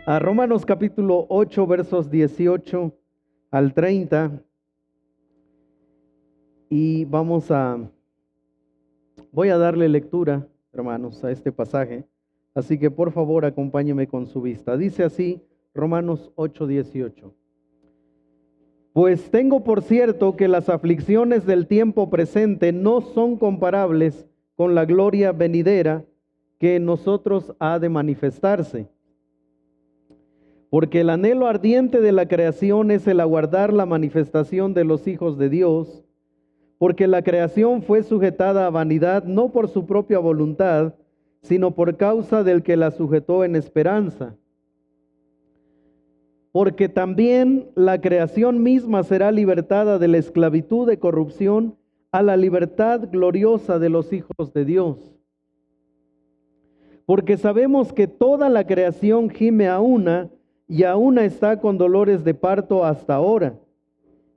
A Romanos capítulo 8, versos 18 al 30. Y voy a darle lectura, hermanos, a este pasaje. Así que por favor acompáñeme con su vista. Dice así, Romanos 8, 18. Pues tengo por cierto que las aflicciones del tiempo presente no son comparables con la gloria venidera que en nosotros ha de manifestarse. Porque el anhelo ardiente de la creación es el aguardar la manifestación de los hijos de Dios, porque la creación fue sujetada a vanidad no por su propia voluntad, sino por causa del que la sujetó en esperanza. Porque también la creación misma será libertada de la esclavitud de corrupción a la libertad gloriosa de los hijos de Dios. Porque sabemos que toda la creación gime a una y a una está con dolores de parto hasta ahora.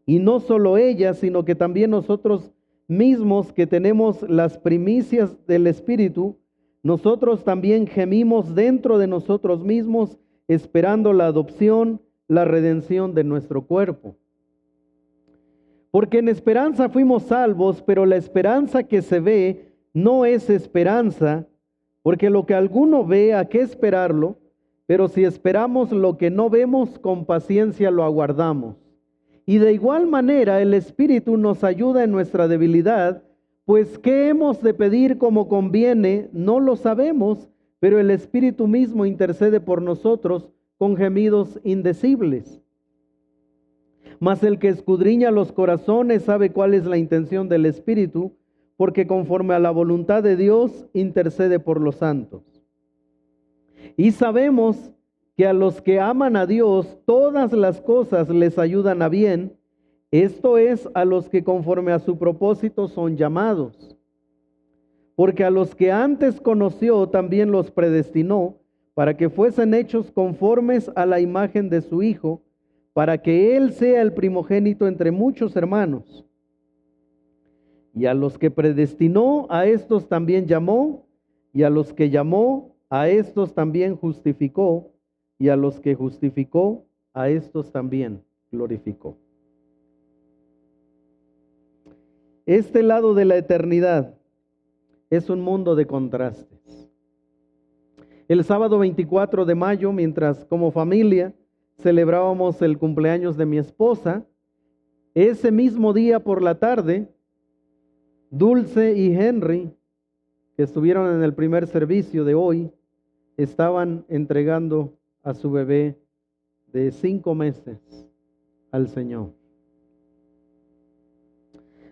Y no solo ella, sino que también nosotros mismos que tenemos las primicias del Espíritu, nosotros también gemimos dentro de nosotros mismos, esperando la adopción, la redención de nuestro cuerpo. Porque en esperanza fuimos salvos, pero la esperanza que se ve no es esperanza, porque lo que alguno ve, ¿a qué esperarlo? Pero si esperamos lo que no vemos, con paciencia lo aguardamos. Y de igual manera el Espíritu nos ayuda en nuestra debilidad, pues ¿qué hemos de pedir como conviene? No lo sabemos, pero el Espíritu mismo intercede por nosotros con gemidos indecibles. Mas el que escudriña los corazones sabe cuál es la intención del Espíritu, porque conforme a la voluntad de Dios intercede por los santos. Y sabemos que a los que aman a Dios, todas las cosas les ayudan a bien, esto es, a los que conforme a su propósito son llamados. Porque a los que antes conoció, también los predestinó, para que fuesen hechos conformes a la imagen de su Hijo, para que Él sea el primogénito entre muchos hermanos. Y a los que predestinó, a estos también llamó, y a los que llamó, a estos también justificó, y a los que justificó, a estos también glorificó. Este lado de la eternidad es un mundo de contrastes. El sábado 24 de mayo, mientras como familia celebrábamos el cumpleaños de mi esposa, ese mismo día por la tarde, Dulce y Henry, que estuvieron en el primer servicio de hoy, estaban entregando a su bebé de 5 meses al Señor.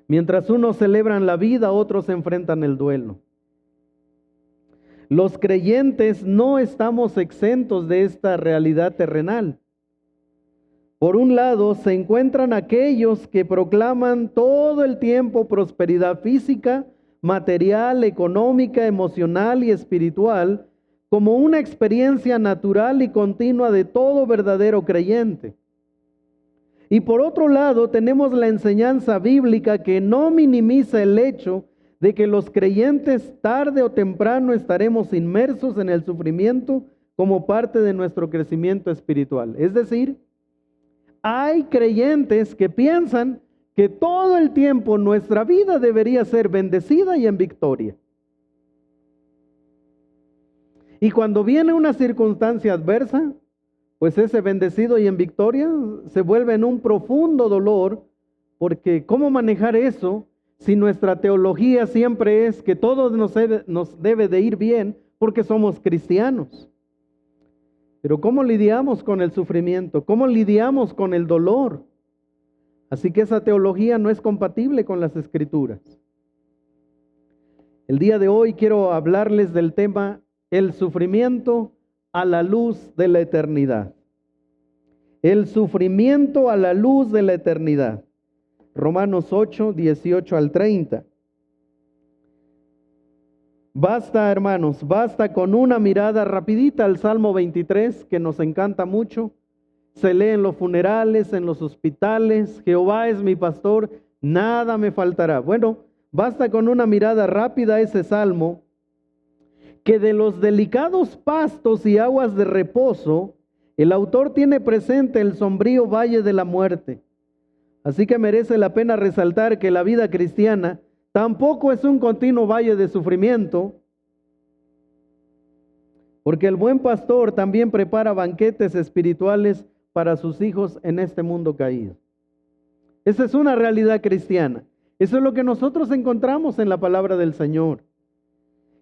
Mientras unos celebran la vida, otros enfrentan el duelo. Los creyentes no estamos exentos de esta realidad terrenal. Por un lado, se encuentran aquellos que proclaman todo el tiempo prosperidad física, material, económica, emocional y espiritual como una experiencia natural y continua de todo verdadero creyente. Y por otro lado, tenemos la enseñanza bíblica que no minimiza el hecho de que los creyentes tarde o temprano estaremos inmersos en el sufrimiento como parte de nuestro crecimiento espiritual. Es decir, hay creyentes que piensan que todo el tiempo nuestra vida debería ser bendecida y en victoria. Y cuando viene una circunstancia adversa, pues ese bendecido y en victoria se vuelve en un profundo dolor, porque ¿cómo manejar eso si nuestra teología siempre es que todo nos debe de ir bien porque somos cristianos? Pero ¿cómo lidiamos con el sufrimiento? ¿Cómo lidiamos con el dolor? Así que esa teología no es compatible con las Escrituras. El día de hoy quiero hablarles del tema el sufrimiento a la luz de la eternidad. El sufrimiento a la luz de la eternidad. Romanos 8, 18 al 30. Basta, hermanos, basta con una mirada rapidita al Salmo 23, que nos encanta mucho. Se lee en los funerales, en los hospitales. Jehová es mi pastor, nada me faltará. Bueno, basta con una mirada rápida a ese salmo, que de los delicados pastos y aguas de reposo El autor tiene presente el sombrío valle de la muerte. Así que merece la pena resaltar que la vida cristiana tampoco es un continuo valle de sufrimiento, porque el buen pastor también prepara banquetes espirituales para sus hijos en este mundo caído. Esa es una realidad cristiana. Eso es lo que nosotros encontramos en la palabra del Señor.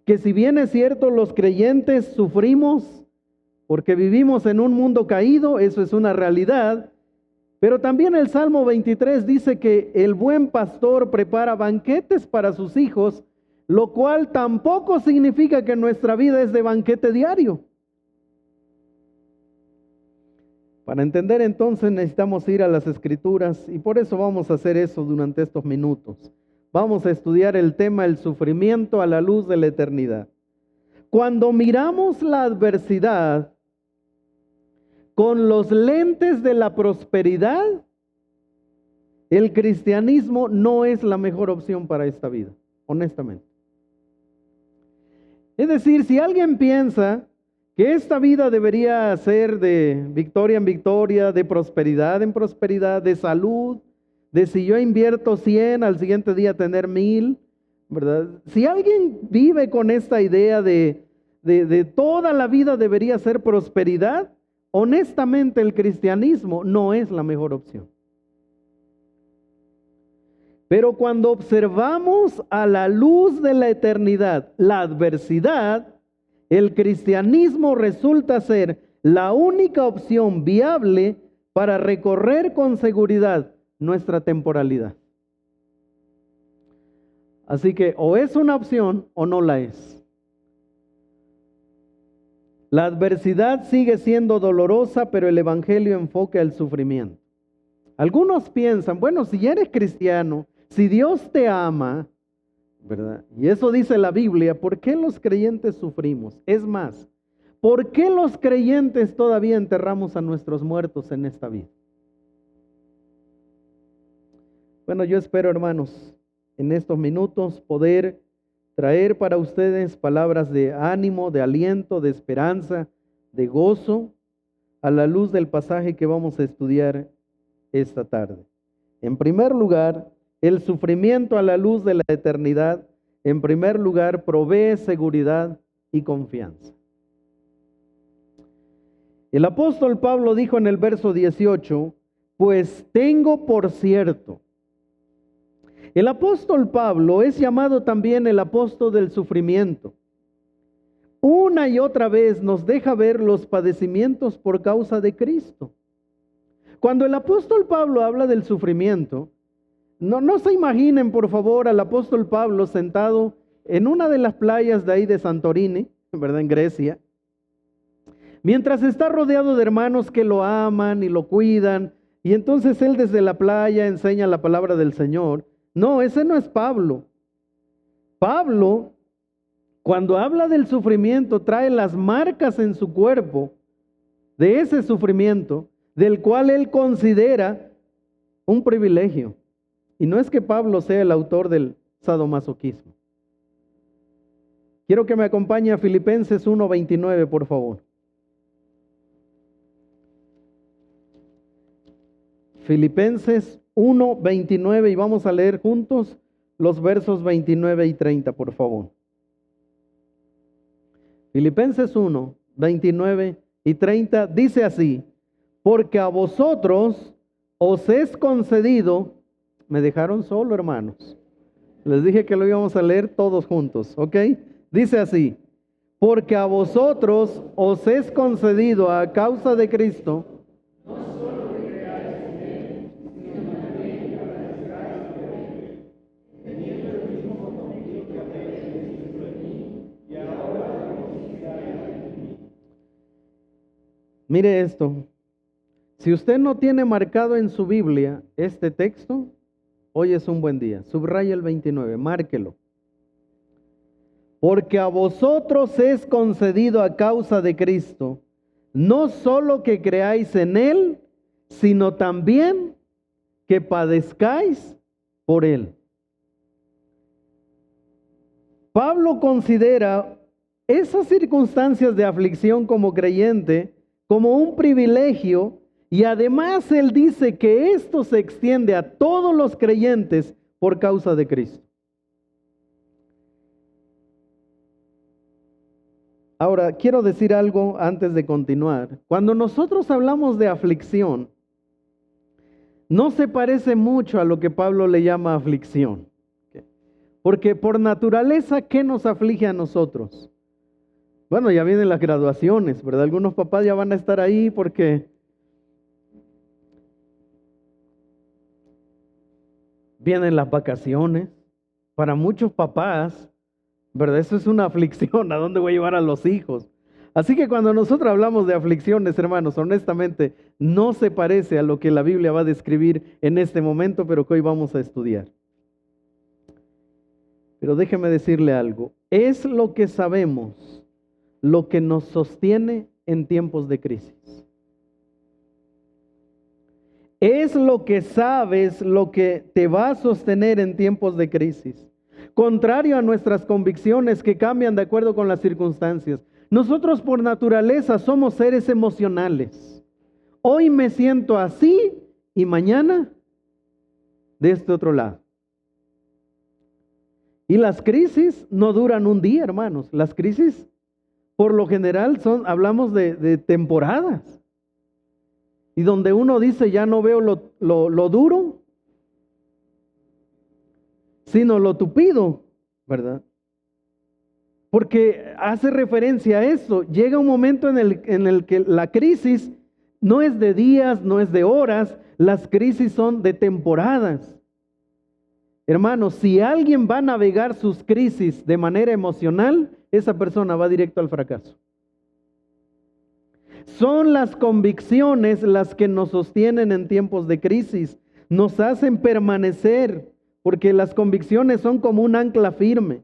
Que si bien es cierto, los creyentes sufrimos porque vivimos en un mundo caído, eso es una realidad. Pero también el Salmo 23 dice que el buen pastor prepara banquetes para sus hijos, lo cual tampoco significa que nuestra vida es de banquete diario. Para entender entonces necesitamos ir a las Escrituras y por eso vamos a hacer eso durante estos minutos. Vamos a estudiar el tema del sufrimiento a la luz de la eternidad. Cuando miramos la adversidad con los lentes de la prosperidad, el cristianismo no es la mejor opción para esta vida, honestamente. Es decir, si alguien piensa que esta vida debería ser de victoria en victoria, de prosperidad en prosperidad, de salud, de si yo invierto 100, al siguiente día tener 1000, ¿verdad? Si alguien vive con esta idea de toda la vida debería ser prosperidad, honestamente el cristianismo no es la mejor opción. Pero cuando observamos a la luz de la eternidad la adversidad, el cristianismo resulta ser la única opción viable para recorrer con seguridad nuestra temporalidad. Así que o es una opción o no la es. La adversidad sigue siendo dolorosa, pero el evangelio enfoca el sufrimiento. Algunos piensan, bueno, si eres cristiano, si Dios te ama, ¿verdad? Y eso dice la Biblia, ¿por qué los creyentes sufrimos? Es más, ¿por qué los creyentes todavía enterramos a nuestros muertos en esta vida? Bueno, yo espero, hermanos, en estos minutos poder traer para ustedes palabras de ánimo, de aliento, de esperanza, de gozo, a la luz del pasaje que vamos a estudiar esta tarde. En primer lugar, el sufrimiento a la luz de la eternidad, en primer lugar, provee seguridad y confianza. El apóstol Pablo dijo en el verso 18, pues tengo por cierto. El apóstol Pablo es llamado también el apóstol del sufrimiento. Una y otra vez nos deja ver los padecimientos por causa de Cristo. Cuando el apóstol Pablo habla del sufrimiento, no se imaginen, por favor, al apóstol Pablo sentado en una de las playas de ahí de Santorini, ¿verdad? En Grecia, mientras está rodeado de hermanos que lo aman y lo cuidan, y entonces él desde la playa enseña la palabra del Señor. No, ese no es Pablo. Pablo, cuando habla del sufrimiento, trae las marcas en su cuerpo de ese sufrimiento, del cual él considera un privilegio. Y no es que Pablo sea el autor del sadomasoquismo. Quiero que me acompañe a Filipenses 1:29, por favor. Filipenses 1:29 y vamos a leer juntos los versos 29 y 30, por favor. Filipenses 1:29 y 30 dice así, porque a vosotros os es concedido. Me dejaron solo, hermanos. Les dije que lo íbamos a leer todos juntos, ¿ok? Dice así, porque a vosotros os es concedido a causa de Cristo, no solo que creáis en Él, sino también que obedezcáis por Él, teniendo el mismo compromiso que habéis recibido en mí, y ahora lo consideráis en mí. Mire esto, si usted no tiene marcado en su Biblia este texto, hoy es un buen día. Subraya el 29, márquelo. Porque a vosotros es concedido a causa de Cristo, no solo que creáis en Él, sino también que padezcáis por Él. Pablo considera esas circunstancias de aflicción como creyente como un privilegio, y además Él dice que esto se extiende a todos los creyentes por causa de Cristo. Ahora, quiero decir algo antes de continuar. Cuando nosotros hablamos de aflicción, no se parece mucho a lo que Pablo le llama aflicción. Porque por naturaleza, ¿qué nos aflige a nosotros? Bueno, ya vienen las graduaciones, ¿verdad? Algunos papás ya van a estar ahí porque vienen las vacaciones. Para muchos papás, ¿verdad? Eso es una aflicción. ¿A dónde voy a llevar a los hijos? Así que cuando nosotros hablamos de aflicciones, hermanos, honestamente, no se parece a lo que la Biblia va a describir en este momento, pero que hoy vamos a estudiar. Pero déjeme decirle algo. Es lo que sabemos, lo que nos sostiene en tiempos de crisis. Es lo que sabes, lo que te va a sostener en tiempos de crisis. Contrario a nuestras convicciones que cambian de acuerdo con las circunstancias. Nosotros por naturaleza somos seres emocionales. Hoy me siento así y mañana de este otro lado. Y las crisis no duran un día, hermanos. Las crisis, por lo general, hablamos de temporadas. Y donde uno dice, ya no veo lo duro, sino lo tupido, ¿verdad? Porque hace referencia a eso. Llega un momento en el que la crisis no es de días, no es de horas, las crisis son de temporadas. Hermanos, si alguien va a navegar sus crisis de manera emocional, esa persona va directo al fracaso. Son las convicciones las que nos sostienen en tiempos de crisis, nos hacen permanecer, porque las convicciones son como un ancla firme.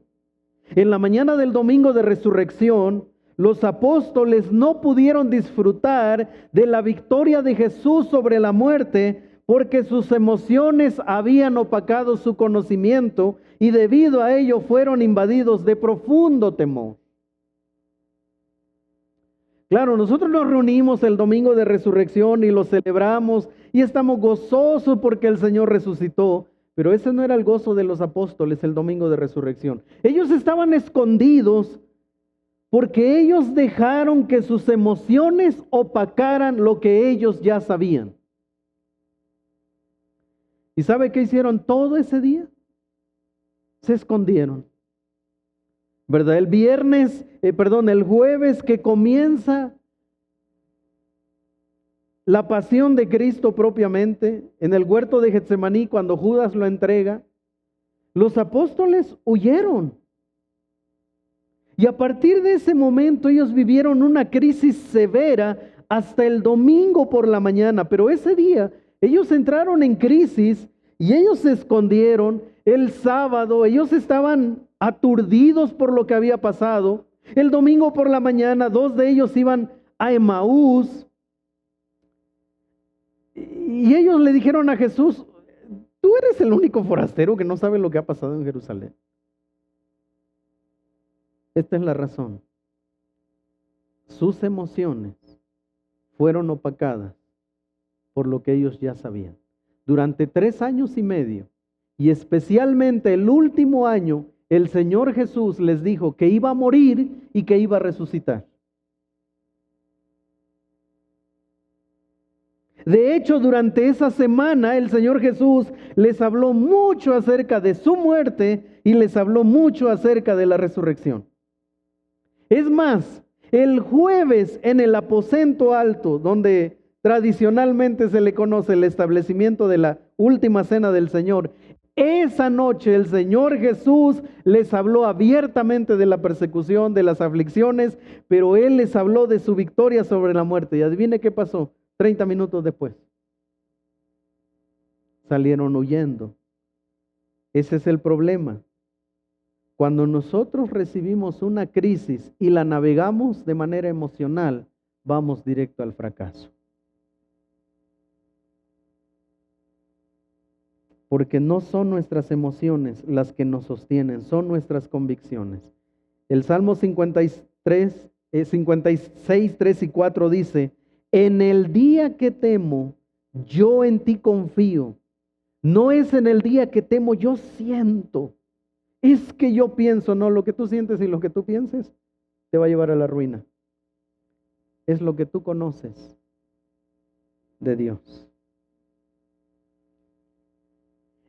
En la mañana del domingo de resurrección, los apóstoles no pudieron disfrutar de la victoria de Jesús sobre la muerte, porque sus emociones habían opacado su conocimiento y debido a ello fueron invadidos de profundo temor. Claro, nosotros nos reunimos el domingo de resurrección y lo celebramos y estamos gozosos porque el Señor resucitó, pero ese no era el gozo de los apóstoles el domingo de resurrección. Ellos estaban escondidos porque ellos dejaron que sus emociones opacaran lo que ellos ya sabían. ¿Y sabe qué hicieron todo ese día? Se escondieron. ¿Verdad? El jueves que comienza la pasión de Cristo propiamente, en el huerto de Getsemaní, cuando Judas lo entrega, los apóstoles huyeron. Y a partir de ese momento ellos vivieron una crisis severa hasta el domingo por la mañana, pero ese día ellos entraron en crisis y ellos se escondieron. El sábado ellos estaban aturdidos por lo que había pasado. El domingo por la mañana 2 de ellos iban a Emaús y ellos le dijeron a Jesús: tú eres el único forastero que no sabe lo que ha pasado en Jerusalén. Esta es la razón. Sus emociones fueron opacadas por lo que ellos ya sabían. Durante 3 años y medio, y especialmente el último año, el Señor Jesús les dijo que iba a morir y que iba a resucitar. De hecho, durante esa semana el Señor Jesús les habló mucho acerca de su muerte y les habló mucho acerca de la resurrección. Es más, el jueves en el aposento alto, donde tradicionalmente se le conoce el establecimiento de la última cena del Señor, esa noche el Señor Jesús les habló abiertamente de la persecución, de las aflicciones, pero Él les habló de su victoria sobre la muerte. Y adivine qué pasó 30 minutos después. Salieron huyendo. Ese es el problema. Cuando nosotros recibimos una crisis y la navegamos de manera emocional, vamos directo al fracaso. Porque no son nuestras emociones las que nos sostienen, son nuestras convicciones. El Salmo 56, 3 y 4 dice: En el día que temo, yo en ti confío. No es en el día que temo, yo siento. Es que yo pienso, no, lo que tú sientes y lo que tú pienses te va a llevar a la ruina. Es lo que tú conoces de Dios.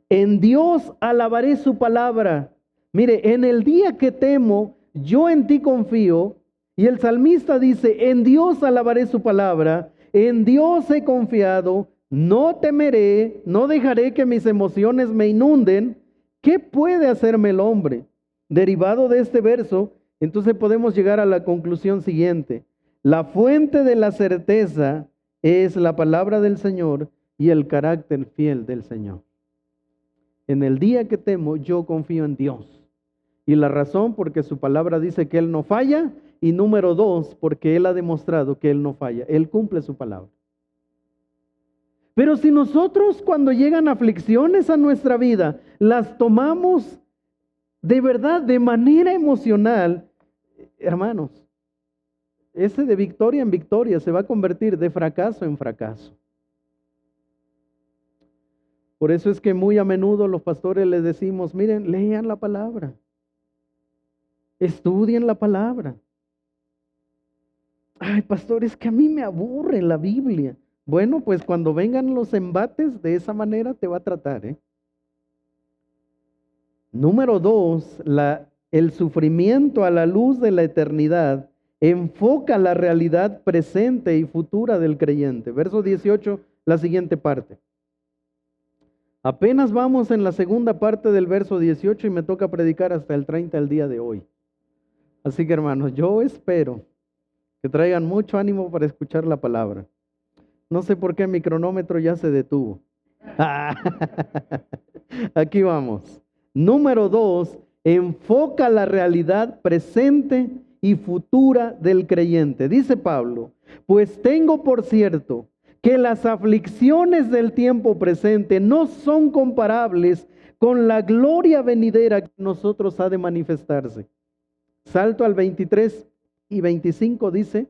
En Dios alabaré su palabra. Mire, en el día que temo, yo en ti confío. Y el salmista dice, en Dios alabaré su palabra, en Dios he confiado, no temeré, no dejaré que mis emociones me inunden. ¿Qué puede hacerme el hombre? Derivado de este verso, entonces podemos llegar a la conclusión siguiente. La fuente de la certeza es la palabra del Señor y el carácter fiel del Señor. En el día que temo, yo confío en Dios. Y la razón, porque su palabra dice que Él no falla. Y número 2, porque Él ha demostrado que Él no falla. Él cumple su palabra. Pero si nosotros cuando llegan aflicciones a nuestra vida, las tomamos de verdad, de manera emocional, hermanos, ese de victoria en victoria se va a convertir de fracaso en fracaso. Por eso es que muy a menudo los pastores les decimos, miren, lean la palabra, estudien la palabra. Ay, pastor, es que a mí me aburre la Biblia. Bueno, pues cuando vengan los embates, de esa manera te va a tratar, ¿eh? Número 2, el sufrimiento a la luz de la eternidad enfoca la realidad presente y futura del creyente. Verso 18, la siguiente parte. Apenas vamos en la segunda parte del verso 18 y me toca predicar hasta el 30 el día de hoy. Así que hermanos, yo espero que traigan mucho ánimo para escuchar la palabra. No sé por qué mi cronómetro ya se detuvo. Aquí vamos. Número 2, enfoca la realidad presente y futura del creyente. Dice Pablo, pues tengo por cierto que las aflicciones del tiempo presente no son comparables con la gloria venidera que en nosotros ha de manifestarse. Salto al 23 y 25 dice,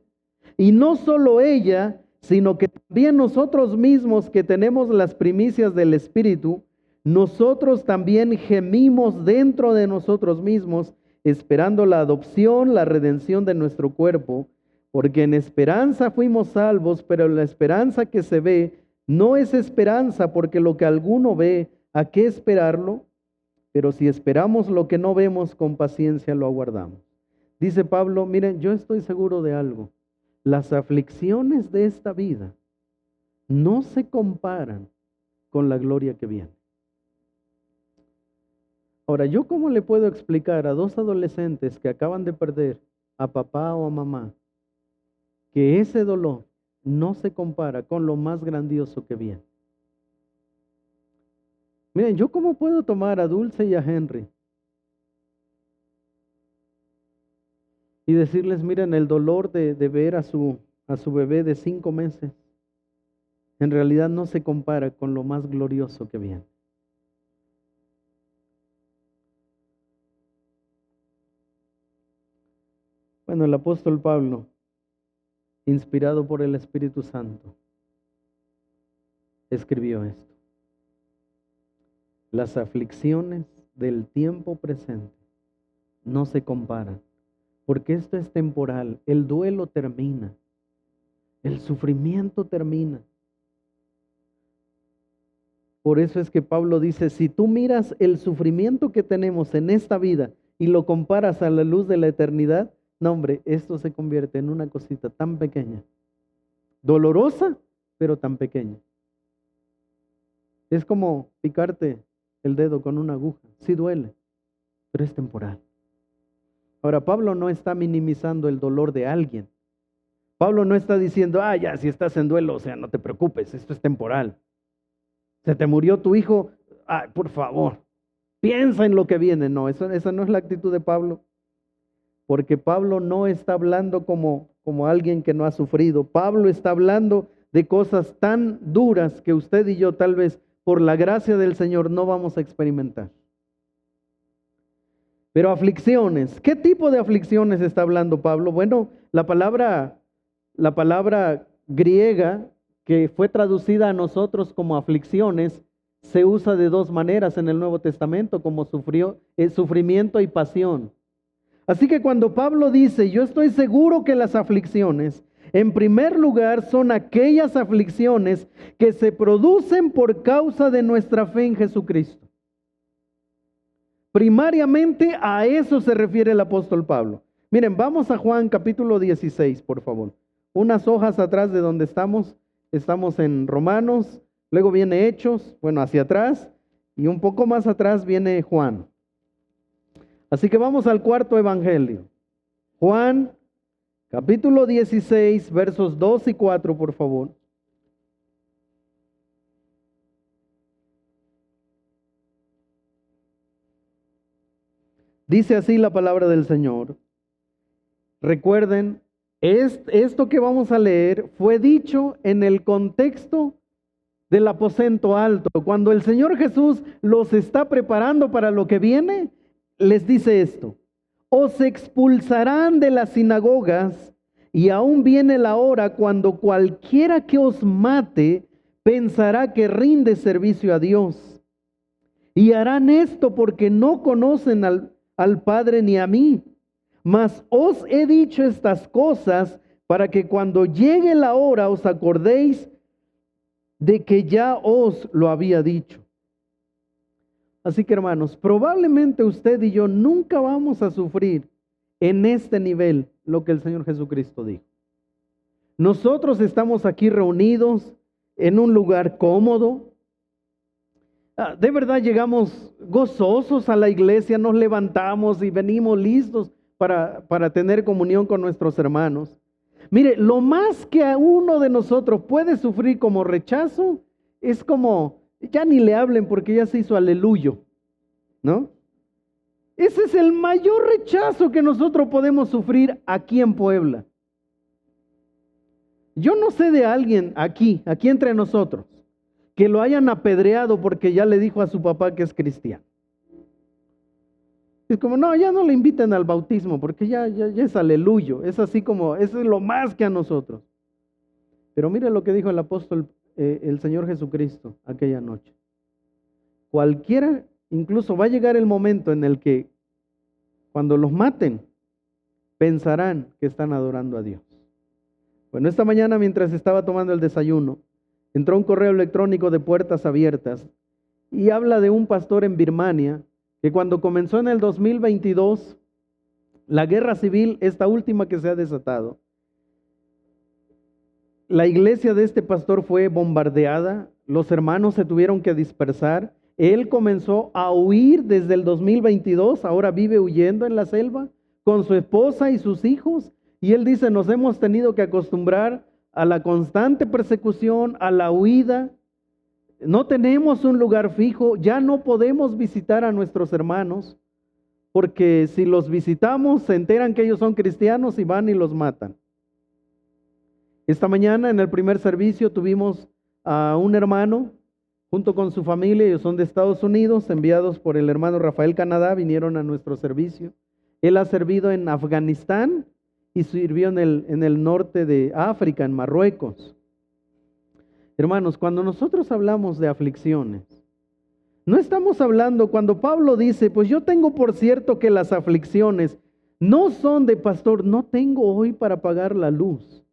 y no solo ella, sino que también nosotros mismos que tenemos las primicias del Espíritu, nosotros también gemimos dentro de nosotros mismos, esperando la adopción, la redención de nuestro cuerpo, porque en esperanza fuimos salvos, pero la esperanza que se ve no es esperanza, porque lo que alguno ve, ¿a qué esperarlo? Pero si esperamos lo que no vemos, con paciencia lo aguardamos. Dice Pablo, miren, yo estoy seguro de algo. Las aflicciones de esta vida no se comparan con la gloria que viene. Ahora, ¿yo cómo le puedo explicar a dos adolescentes que acaban de perder a papá o a mamá que ese dolor no se compara con lo más grandioso que viene? Miren, ¿yo cómo puedo tomar a Dulce y a Henry y decirles, miren, el dolor de ver a su bebé de 5 meses, en realidad no se compara con lo más glorioso que viene? Bueno, el apóstol Pablo, inspirado por el Espíritu Santo, escribió esto. Las aflicciones del tiempo presente no se comparan, porque esto es temporal. El duelo termina, el sufrimiento termina. Por eso es que Pablo dice, si tú miras el sufrimiento que tenemos en esta vida y lo comparas a la luz de la eternidad, no, hombre, esto se convierte en una cosita tan pequeña, dolorosa, pero tan pequeña. Es como picarte el dedo con una aguja. Sí duele, pero es temporal. Ahora, Pablo no está minimizando el dolor de alguien. Pablo no está diciendo, ya, si estás en duelo, o sea, no te preocupes, esto es temporal. Se te murió tu hijo, por favor, piensa en lo que viene. No, esa no es la actitud de Pablo. Porque Pablo no está hablando como alguien que no ha sufrido. Pablo está hablando de cosas tan duras que usted y yo tal vez por la gracia del Señor no vamos a experimentar. Pero aflicciones, ¿qué tipo de aflicciones está hablando Pablo? Bueno, la palabra griega que fue traducida a nosotros como aflicciones se usa de dos maneras en el Nuevo Testamento, como sufrimiento y pasión. Así que cuando Pablo dice, yo estoy seguro que las aflicciones, en primer lugar, son aquellas aflicciones que se producen por causa de nuestra fe en Jesucristo. Primariamente a eso se refiere el apóstol Pablo. Miren, vamos a Juan capítulo 16, por favor. Unas hojas atrás de donde estamos en Romanos, luego viene Hechos, bueno, hacia atrás, y un poco más atrás viene Juan. Así que vamos al cuarto evangelio. Juan, capítulo 16, versos 2 y 4, por favor. Dice así la palabra del Señor. Recuerden, esto que vamos a leer fue dicho en el contexto del aposento alto. Cuando el Señor Jesús los está preparando para lo que viene, les dice esto: os expulsarán de las sinagogas, y aún viene la hora cuando cualquiera que os mate pensará que rinde servicio a Dios. Y harán esto porque no conocen al Padre ni a mí. Mas os he dicho estas cosas para que cuando llegue la hora os acordéis de que ya os lo había dicho. Así que, hermanos, probablemente usted y yo nunca vamos a sufrir en este nivel lo que el Señor Jesucristo dijo. Nosotros estamos aquí reunidos en un lugar cómodo. De verdad llegamos gozosos a la iglesia, nos levantamos y venimos listos para tener comunión con nuestros hermanos. Mire, lo más que a uno de nosotros puede sufrir como rechazo es como, ya ni le hablen porque ya se hizo aleluyo, ¿no? Ese es el mayor rechazo que nosotros podemos sufrir aquí en Puebla. Yo no sé de alguien aquí entre nosotros, que lo hayan apedreado porque ya le dijo a su papá que es cristiano. Es como, no, ya no le inviten al bautismo porque ya es aleluyo. Es así como, eso es lo más que a nosotros. Pero mire lo que dijo el apóstol, el Señor Jesucristo aquella noche. Cualquiera, incluso va a llegar el momento en el que cuando los maten, pensarán que están adorando a Dios. Bueno, esta mañana mientras estaba tomando el desayuno, entró un correo electrónico de Puertas Abiertas y habla de un pastor en Birmania que cuando comenzó en el 2022, la guerra civil, esta última que se ha desatado, la iglesia de este pastor fue bombardeada, los hermanos se tuvieron que dispersar, él comenzó a huir desde el 2022, ahora vive huyendo en la selva con su esposa y sus hijos, y él dice, nos hemos tenido que acostumbrar a la constante persecución, a la huida. No tenemos un lugar fijo, ya no podemos visitar a nuestros hermanos, porque si los visitamos se enteran que ellos son cristianos y van y los matan. Esta mañana en el primer servicio tuvimos a un hermano junto con su familia, ellos son de Estados Unidos, enviados por el hermano Rafael Canadá, vinieron a nuestro servicio. Él ha servido en Afganistán y sirvió en el norte de África, en Marruecos. Hermanos, cuando nosotros hablamos de aflicciones, no estamos hablando, cuando Pablo dice, pues yo tengo por cierto que las aflicciones no son de pastor, no tengo hoy para pagar la luz.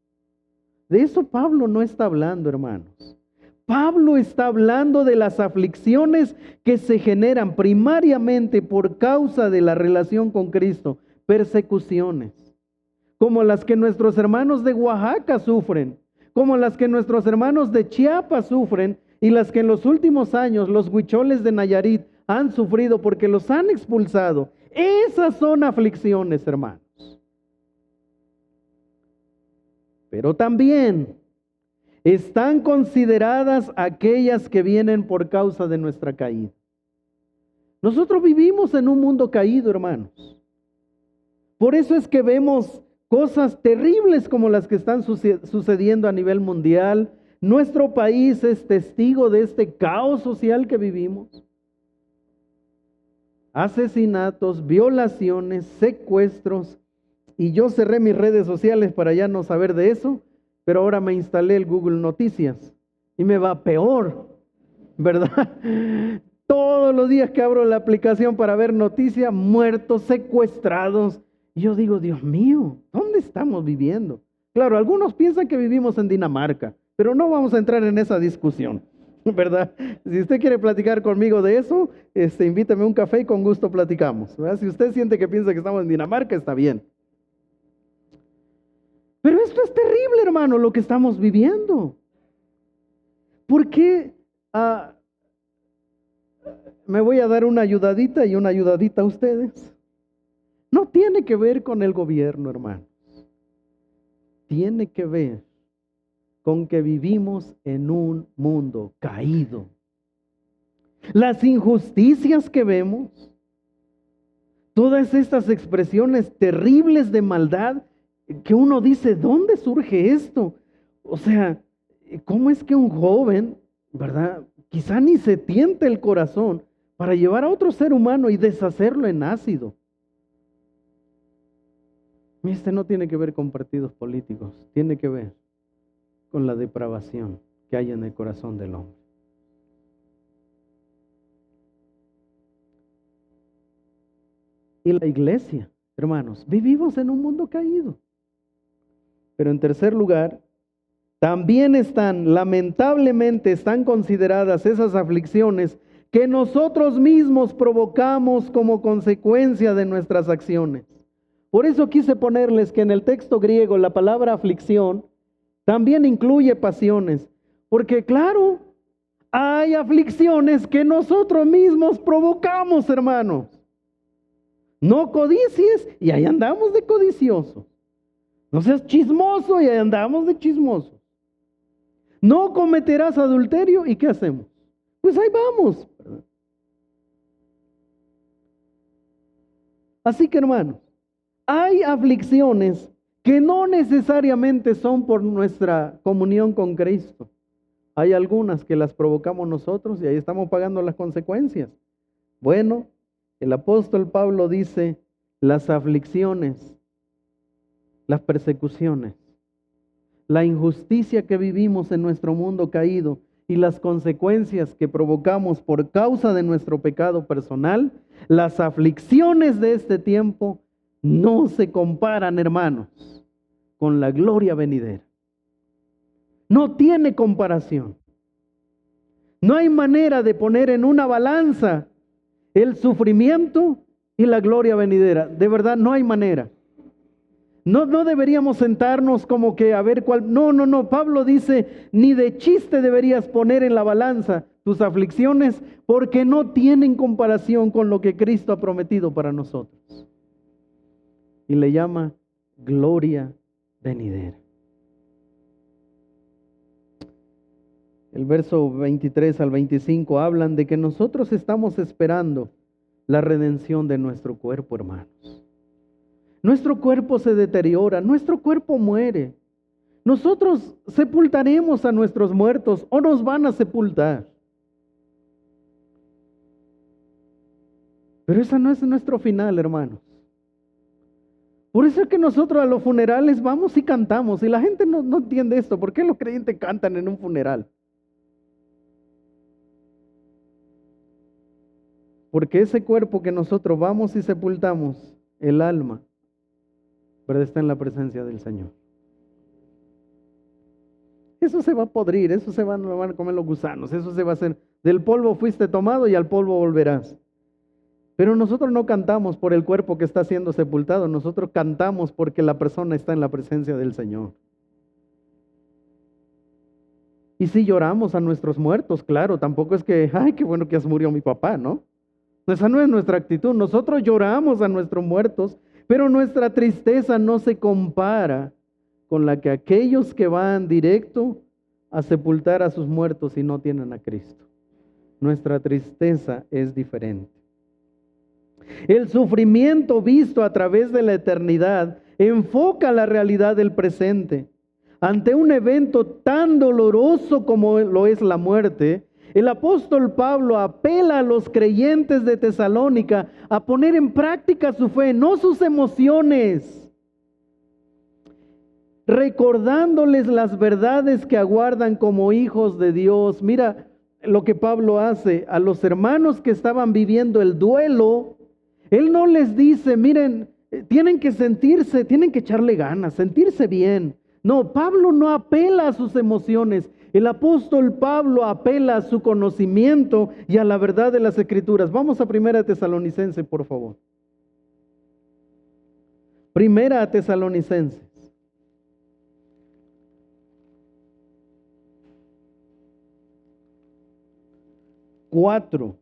De eso Pablo no está hablando, hermanos. Pablo está hablando de las aflicciones que se generan primariamente por causa de la relación con Cristo, persecuciones, como las que nuestros hermanos de Oaxaca sufren, como las que nuestros hermanos de Chiapas sufren y las que en los últimos años los huicholes de Nayarit han sufrido porque los han expulsado. Esas son aflicciones, hermanos. Pero también están consideradas aquellas que vienen por causa de nuestra caída. Nosotros vivimos en un mundo caído, hermanos. Por eso es que vemos cosas terribles como las que están sucediendo a nivel mundial. Nuestro país es testigo de este caos social que vivimos. Asesinatos, violaciones, secuestros. Y yo cerré mis redes sociales para ya no saber de eso. pero ahora me instalé el Google Noticias y me va peor, ¿verdad? Todos los días que abro la aplicación para ver noticias, muertos, secuestrados. Y yo digo, Dios mío, ¿dónde estamos viviendo? Claro, algunos piensan que vivimos en Dinamarca, pero no vamos a entrar en esa discusión, ¿verdad? Si usted quiere platicar conmigo de eso, invítame a un café y con gusto platicamos, ¿verdad? Si usted siente que piensa que estamos en Dinamarca, está bien. Pero esto es terrible, hermano, lo que estamos viviendo. ¿Por qué? Me voy a dar una ayudadita y una ayudadita a ustedes. No tiene que ver con el gobierno, hermanos. Tiene que ver con que vivimos en un mundo caído. Las injusticias que vemos, todas estas expresiones terribles de maldad, que uno dice, ¿dónde surge esto? O sea, ¿cómo es que un joven, verdad, quizá ni se tiente el corazón para llevar a otro ser humano y deshacerlo en ácido? No tiene que ver con partidos políticos, tiene que ver con la depravación que hay en el corazón del hombre. Y la iglesia, hermanos, vivimos en un mundo caído. Pero en tercer lugar, también lamentablemente están consideradas esas aflicciones que nosotros mismos provocamos como consecuencia de nuestras acciones. Por eso quise ponerles que en el texto griego la palabra aflicción también incluye pasiones, porque claro, hay aflicciones que nosotros mismos provocamos, hermanos. No codicies y ahí andamos de codiciosos. No seas chismoso y ahí andamos de chismosos. No cometerás adulterio y ¿qué hacemos? Pues ahí vamos, ¿verdad? Así que, hermanos, hay aflicciones que no necesariamente son por nuestra comunión con Cristo. Hay algunas que las provocamos nosotros y ahí estamos pagando las consecuencias. Bueno, el apóstol Pablo dice, las aflicciones, las persecuciones, la injusticia que vivimos en nuestro mundo caído y las consecuencias que provocamos por causa de nuestro pecado personal, las aflicciones de este tiempo no se comparan, hermanos, con la gloria venidera. No tiene comparación. No hay manera de poner en una balanza el sufrimiento y la gloria venidera. De verdad, no hay manera. No deberíamos sentarnos como que a ver cuál. No. Pablo dice, ni de chiste deberías poner en la balanza tus aflicciones porque no tienen comparación con lo que Cristo ha prometido para nosotros. Y le llama gloria venidera. El verso 23 al 25 hablan de que nosotros estamos esperando la redención de nuestro cuerpo, hermanos. Nuestro cuerpo se deteriora, nuestro cuerpo muere. Nosotros sepultaremos a nuestros muertos o nos van a sepultar. Pero ese no es nuestro final, hermanos. Por eso es que nosotros a los funerales vamos y cantamos. Y la gente no entiende esto. ¿Por qué los creyentes cantan en un funeral? Porque ese cuerpo que nosotros vamos y sepultamos, el alma, pero está en la presencia del Señor. Eso se va a podrir, eso se van a comer los gusanos, eso se va a hacer. Del polvo fuiste tomado y al polvo volverás. Pero nosotros no cantamos por el cuerpo que está siendo sepultado, nosotros cantamos porque la persona está en la presencia del Señor. Y si lloramos a nuestros muertos, claro, tampoco es que, ay, qué bueno que ya se murió mi papá, ¿no? Esa no es nuestra actitud. Nosotros lloramos a nuestros muertos, pero nuestra tristeza no se compara con la que aquellos que van directo a sepultar a sus muertos y no tienen a Cristo. Nuestra tristeza es diferente. El sufrimiento visto a través de la eternidad enfoca la realidad del presente. Ante un evento tan doloroso como lo es la muerte, el apóstol Pablo apela a los creyentes de Tesalónica a poner en práctica su fe, no sus emociones. recordándoles las verdades que aguardan como hijos de Dios. Mira lo que Pablo hace a los hermanos que estaban viviendo el duelo. Él no les dice, miren, tienen que sentirse, tienen que echarle ganas, sentirse bien. No, Pablo no apela a sus emociones. El apóstol Pablo apela a su conocimiento y a la verdad de las Escrituras. Vamos a 1 Tesalonicenses, por favor. 1 Tesalonicenses. 4,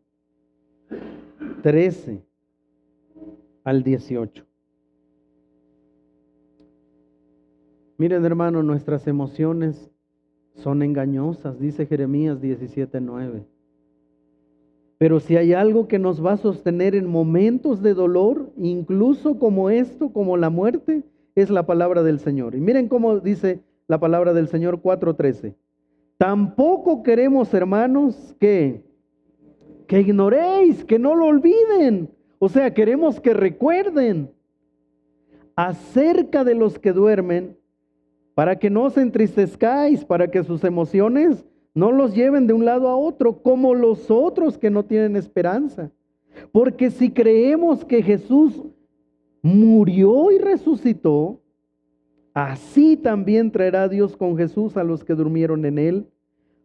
13 al 18. Miren, hermano, nuestras emociones son engañosas, dice Jeremías 17:9. Pero si hay algo que nos va a sostener en momentos de dolor, incluso como esto, como la muerte, es la palabra del Señor. Y miren cómo dice la palabra del Señor 4:13. Tampoco queremos, hermanos, que ignoréis, que no lo olviden. O sea, queremos que recuerden acerca de los que duermen, para que no os entristezcáis, para que sus emociones no los lleven de un lado a otro, como los otros que no tienen esperanza. Porque si creemos que Jesús murió y resucitó, así también traerá Dios con Jesús a los que durmieron en él.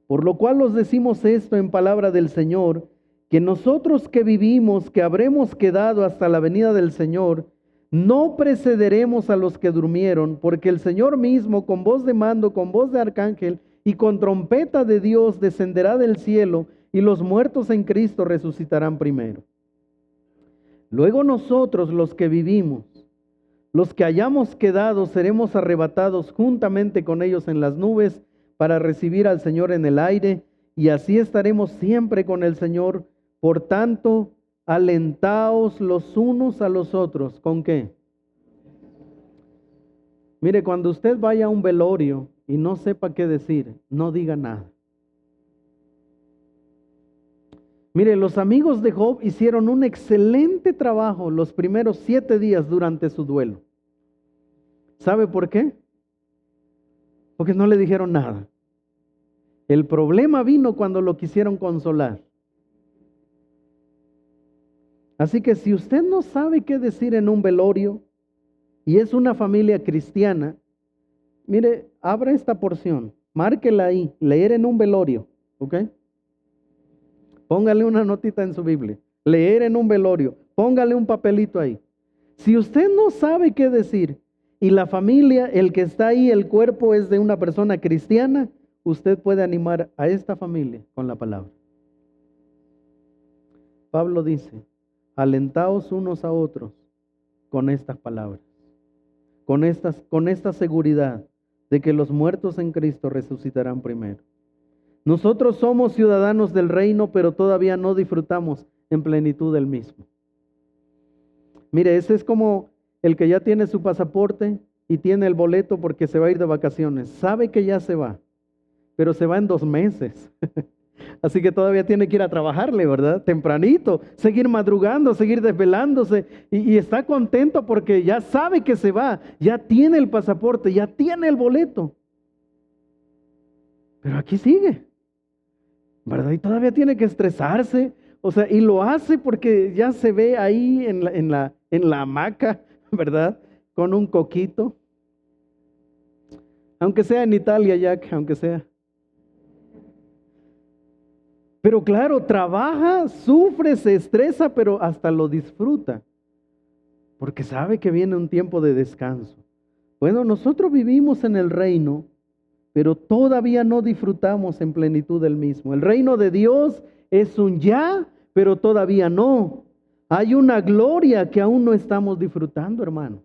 Por lo cual os decimos esto en palabra del Señor, que nosotros que vivimos, que habremos quedado hasta la venida del Señor, no precederemos a los que durmieron, porque el Señor mismo, con voz de mando, con voz de arcángel y con trompeta de Dios, descenderá del cielo, y los muertos en Cristo resucitarán primero. Luego nosotros, los que vivimos, los que hayamos quedado, seremos arrebatados juntamente con ellos en las nubes para recibir al Señor en el aire, y así estaremos siempre con el Señor. Por tanto, alentaos los unos a los otros. ¿Con qué? Mire, cuando usted vaya a un velorio y no sepa qué decir, no diga nada. Mire, los amigos de Job hicieron un excelente trabajo los primeros 7 días durante su duelo. ¿Sabe por qué? Porque no le dijeron nada. El problema vino cuando lo quisieron consolar. Así que si usted no sabe qué decir en un velorio y es una familia cristiana, mire, abra esta porción, márquela ahí, leer en un velorio, ¿ok? Póngale una notita en su Biblia, leer en un velorio, póngale un papelito ahí. Si usted no sabe qué decir y la familia, el que está ahí, el cuerpo es de una persona cristiana, usted puede animar a esta familia con la palabra. Pablo dice, alentaos unos a otros con estas palabras, con esta seguridad de que los muertos en Cristo resucitarán primero. Nosotros somos ciudadanos del reino, pero todavía no disfrutamos en plenitud del mismo. Mire, ese es como el que ya tiene su pasaporte y tiene el boleto porque se va a ir de vacaciones. Sabe que ya se va, pero se va en 2 meses. Así que todavía tiene que ir a trabajarle, ¿verdad? Tempranito, seguir madrugando, seguir desvelándose y está contento porque ya sabe que se va, ya tiene el pasaporte, ya tiene el boleto. Pero aquí sigue, ¿verdad? Y todavía tiene que estresarse, o sea, y lo hace porque ya se ve ahí en la hamaca, ¿verdad? Con un coquito. Aunque sea en Italia, Jack, aunque sea. Pero claro, trabaja, sufre, se estresa, pero hasta lo disfruta, porque sabe que viene un tiempo de descanso. Bueno, nosotros vivimos en el reino, pero todavía no disfrutamos en plenitud del mismo. El reino de Dios es un ya, pero todavía no. Hay una gloria que aún no estamos disfrutando, hermanos,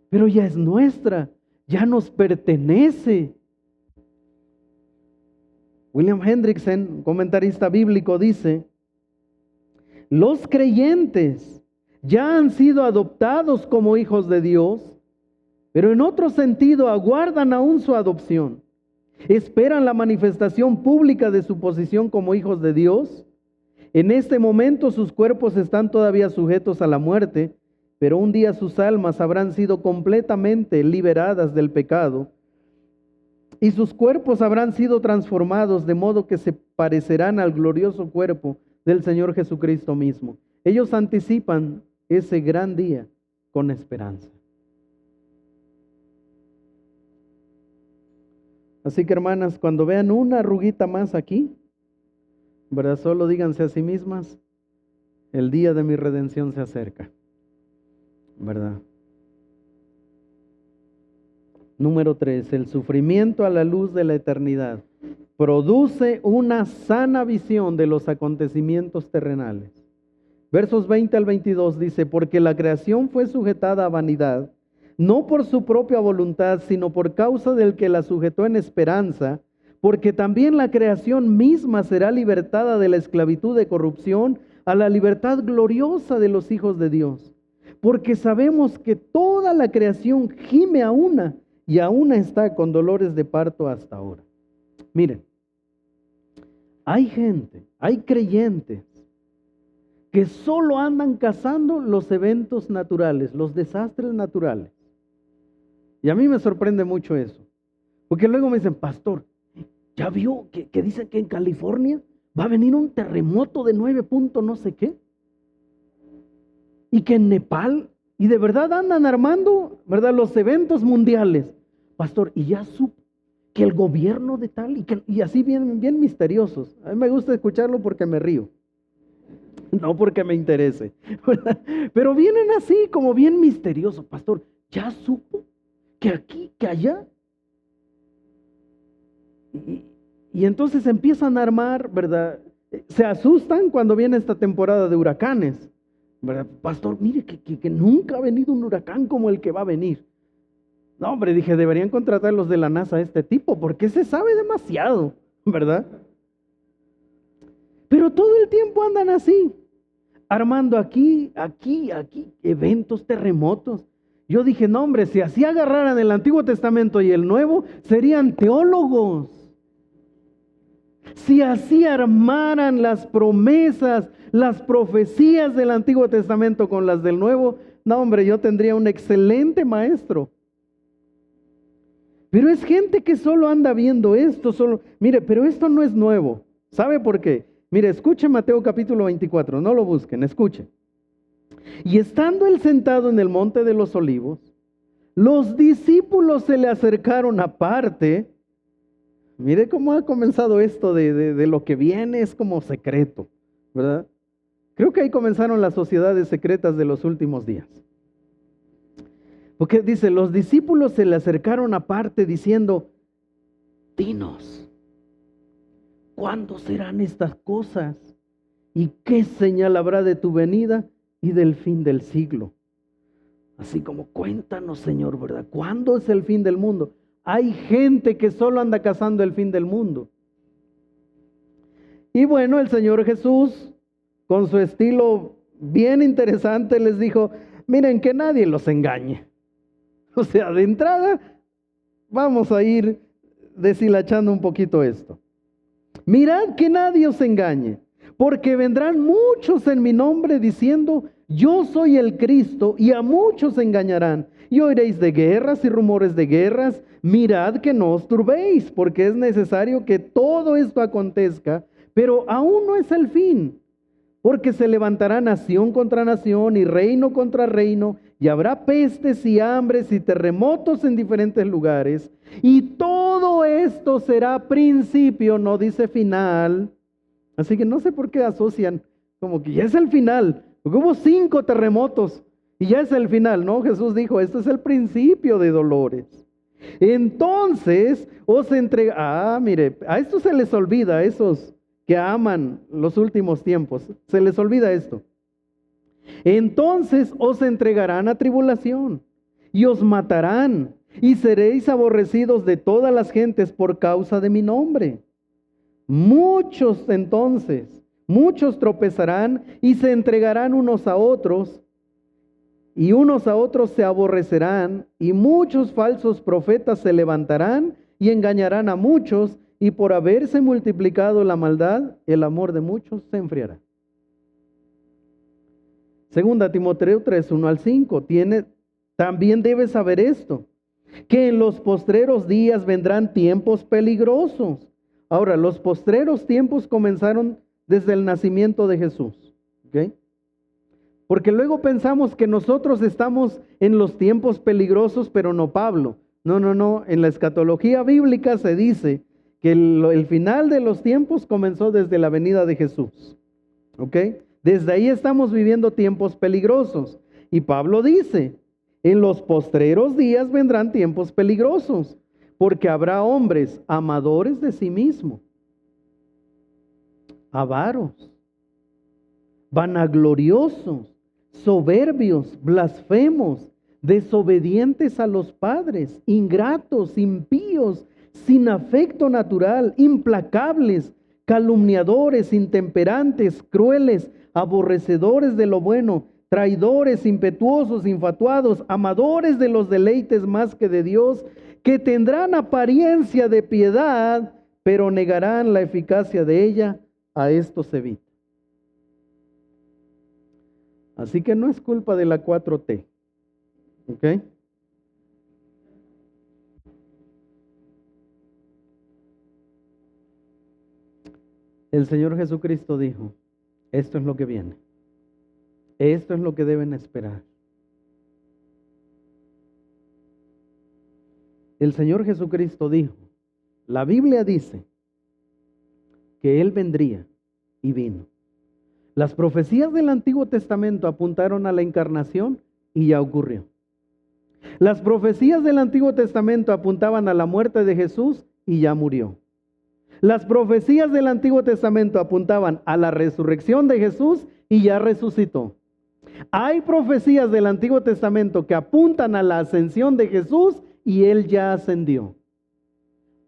pero ya es nuestra, ya nos pertenece. William Hendrickson, comentarista bíblico, dice, los creyentes ya han sido adoptados como hijos de Dios, pero en otro sentido aguardan aún su adopción. Esperan la manifestación pública de su posición como hijos de Dios. En este momento sus cuerpos están todavía sujetos a la muerte, pero un día sus almas habrán sido completamente liberadas del pecado y sus cuerpos habrán sido transformados de modo que se parecerán al glorioso cuerpo del Señor Jesucristo mismo. Ellos anticipan ese gran día con esperanza. Así que hermanas, cuando vean una arruguita más aquí, ¿verdad? Solo díganse a sí mismas, el día de mi redención se acerca, ¿verdad? Número 3, el sufrimiento a la luz de la eternidad produce una sana visión de los acontecimientos terrenales. Versos 20 al 22 dice, porque la creación fue sujetada a vanidad, no por su propia voluntad, sino por causa del que la sujetó en esperanza, porque también la creación misma será libertada de la esclavitud de corrupción a la libertad gloriosa de los hijos de Dios. Porque sabemos que toda la creación gime a una y aún está con dolores de parto hasta ahora. Miren, hay gente, hay creyentes que solo andan cazando los eventos naturales, los desastres naturales. Y a mí me sorprende mucho eso. Porque luego me dicen, pastor, ¿ya vio que dicen que en California va a venir un terremoto de 9 puntos no sé qué? Y que en Nepal, y de verdad andan armando, ¿verdad?, los eventos mundiales. Pastor, y ya supo que el gobierno de tal, y así bien, bien misteriosos. A mí me gusta escucharlo porque me río. No porque me interese. Pero vienen así como bien misteriosos. Pastor, ¿ya supo que aquí, que allá? Y entonces empiezan a armar, ¿verdad? Se asustan cuando viene esta temporada de huracanes, ¿verdad? Pastor, mire que nunca ha venido un huracán como el que va a venir. No, hombre, dije, deberían contratar los de la NASA a este tipo, porque se sabe demasiado, ¿verdad? Pero todo el tiempo andan así, armando aquí, eventos, terremotos. Yo dije, no, hombre, si así agarraran el Antiguo Testamento y el Nuevo, serían teólogos. Si así armaran las promesas, las profecías del Antiguo Testamento con las del Nuevo, no, hombre, yo tendría un excelente maestro. Pero es gente que solo anda viendo esto, mire, pero esto no es nuevo. ¿Sabe por qué? Mire, escuche Mateo capítulo 24, no lo busquen, escuchen. Y estando él sentado en el monte de los olivos, los discípulos se le acercaron aparte. Mire cómo ha comenzado esto de lo que viene, es como secreto, ¿verdad? Creo que ahí comenzaron las sociedades secretas de los últimos días. Porque dice, los discípulos se le acercaron aparte diciendo, dinos, ¿cuándo serán estas cosas? ¿Y qué señal habrá de tu venida y del fin del siglo? Así como cuéntanos, Señor, ¿verdad? ¿Cuándo es el fin del mundo? Hay gente que solo anda cazando el fin del mundo. Y bueno, el Señor Jesús, con su estilo bien interesante, les dijo, miren, que nadie los engañe. O sea, de entrada, vamos a ir deshilachando un poquito esto. Mirad que nadie os engañe, porque vendrán muchos en mi nombre diciendo, yo soy el Cristo, y a muchos engañarán. Y oiréis de guerras y rumores de guerras. Mirad que no os turbéis, porque es necesario que todo esto acontezca, pero aún no es el fin. Porque se levantará nación contra nación y reino contra reino, y habrá pestes y hambres y terremotos en diferentes lugares. Y todo esto será principio, no dice final. Así que no sé por qué asocian como que ya es el final. Porque hubo 5 terremotos y ya es el final, ¿no? Jesús dijo, esto es el principio de dolores. Entonces os entrega, mire, a esto se les olvida, a esos que aman los últimos tiempos, se les olvida esto. Entonces os entregarán a tribulación y os matarán y seréis aborrecidos de todas las gentes por causa de mi nombre. Muchos tropezarán y se entregarán unos a otros, y unos a otros se aborrecerán, y muchos falsos profetas se levantarán y engañarán a muchos, y por haberse multiplicado la maldad, el amor de muchos se enfriará. Segunda Timoteo 3, 1 al 5. También debes saber esto, que en los postreros días vendrán tiempos peligrosos. Ahora, los postreros tiempos comenzaron desde el nacimiento de Jesús. ¿Ok? Porque luego pensamos que nosotros estamos en los tiempos peligrosos, pero no Pablo. No. En la escatología bíblica se dice que el final de los tiempos comenzó desde la venida de Jesús. ¿Ok? Desde ahí estamos viviendo tiempos peligrosos. Y Pablo dice, en los postreros días vendrán tiempos peligrosos, porque habrá hombres amadores de sí mismos, avaros, vanagloriosos, soberbios, blasfemos, desobedientes a los padres, ingratos, impíos, sin afecto natural, implacables, calumniadores, intemperantes, crueles, aborrecedores de lo bueno, traidores, impetuosos, infatuados, amadores de los deleites más que de Dios, que tendrán apariencia de piedad, pero negarán la eficacia de ella. A estos evita. Así que no es culpa de la 4T. ¿Ok? El Señor Jesucristo dijo, esto es lo que viene. Esto es lo que deben esperar. El Señor Jesucristo dijo, la Biblia dice que Él vendría y vino. Las profecías del Antiguo Testamento apuntaron a la encarnación y ya ocurrió. Las profecías del Antiguo Testamento apuntaban a la muerte de Jesús y ya murió. Las profecías del Antiguo Testamento apuntaban a la resurrección de Jesús y ya resucitó. Hay profecías del Antiguo Testamento que apuntan a la ascensión de Jesús y Él ya ascendió.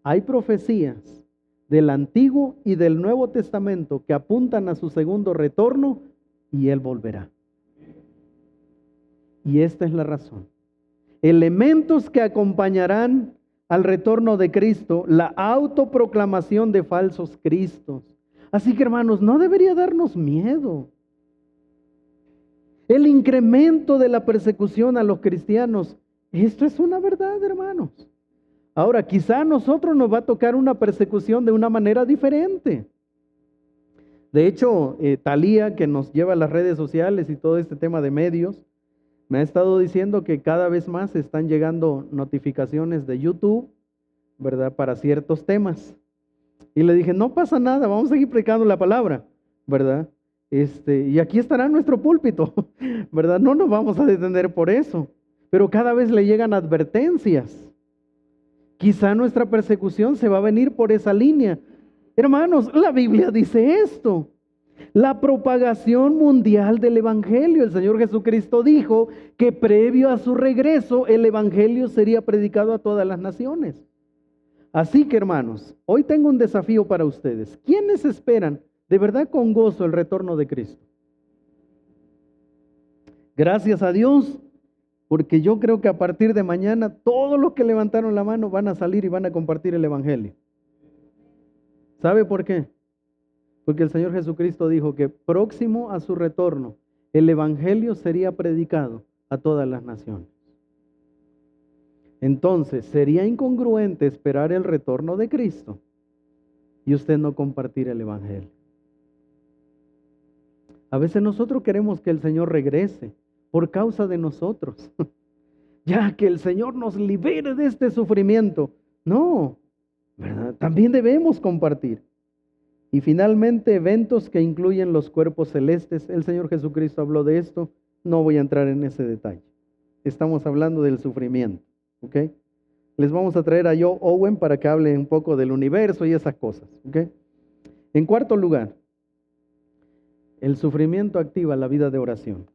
Hay profecías del Antiguo y del Nuevo Testamento que apuntan a su segundo retorno y Él volverá. Y esta es la razón. Elementos que acompañarán al retorno de Cristo, la autoproclamación de falsos cristos. Así que, hermanos, no debería darnos miedo. El incremento de la persecución a los cristianos, esto es una verdad, hermanos. Ahora, quizá a nosotros nos va a tocar una persecución de una manera diferente. De hecho, Talía, que nos lleva a las redes sociales y todo este tema de medios, me ha estado diciendo que cada vez más están llegando notificaciones de YouTube, ¿verdad? Para ciertos temas. Y le dije, no pasa nada, vamos a seguir predicando la palabra, ¿verdad? Y aquí estará nuestro púlpito, ¿verdad? No nos vamos a detener por eso. Pero cada vez le llegan advertencias. Quizá nuestra persecución se va a venir por esa línea. Hermanos, la Biblia dice esto. La propagación mundial del Evangelio. El Señor Jesucristo dijo que previo a su regreso el Evangelio sería predicado a todas las naciones. Así que, hermanos, hoy tengo un desafío para ustedes. ¿Quiénes esperan de verdad con gozo el retorno de Cristo? Gracias a Dios, porque yo creo que a partir de mañana todos los que levantaron la mano van a salir y van a compartir el Evangelio. ¿Sabe por qué? Porque el Señor Jesucristo dijo que próximo a su retorno, el Evangelio sería predicado a todas las naciones. Entonces, sería incongruente esperar el retorno de Cristo y usted no compartir el Evangelio. A veces nosotros queremos que el Señor regrese por causa de nosotros. Ya que el Señor nos libere de este sufrimiento. No, ¿verdad? También debemos compartir. Y finalmente, eventos que incluyen los cuerpos celestes. El Señor Jesucristo habló de esto. No voy a entrar en ese detalle. Estamos hablando del sufrimiento. ¿Ok? Les vamos a traer a Joe Owen para que hable un poco del universo y esas cosas. ¿Ok? En cuarto lugar, el sufrimiento activa la vida de oración.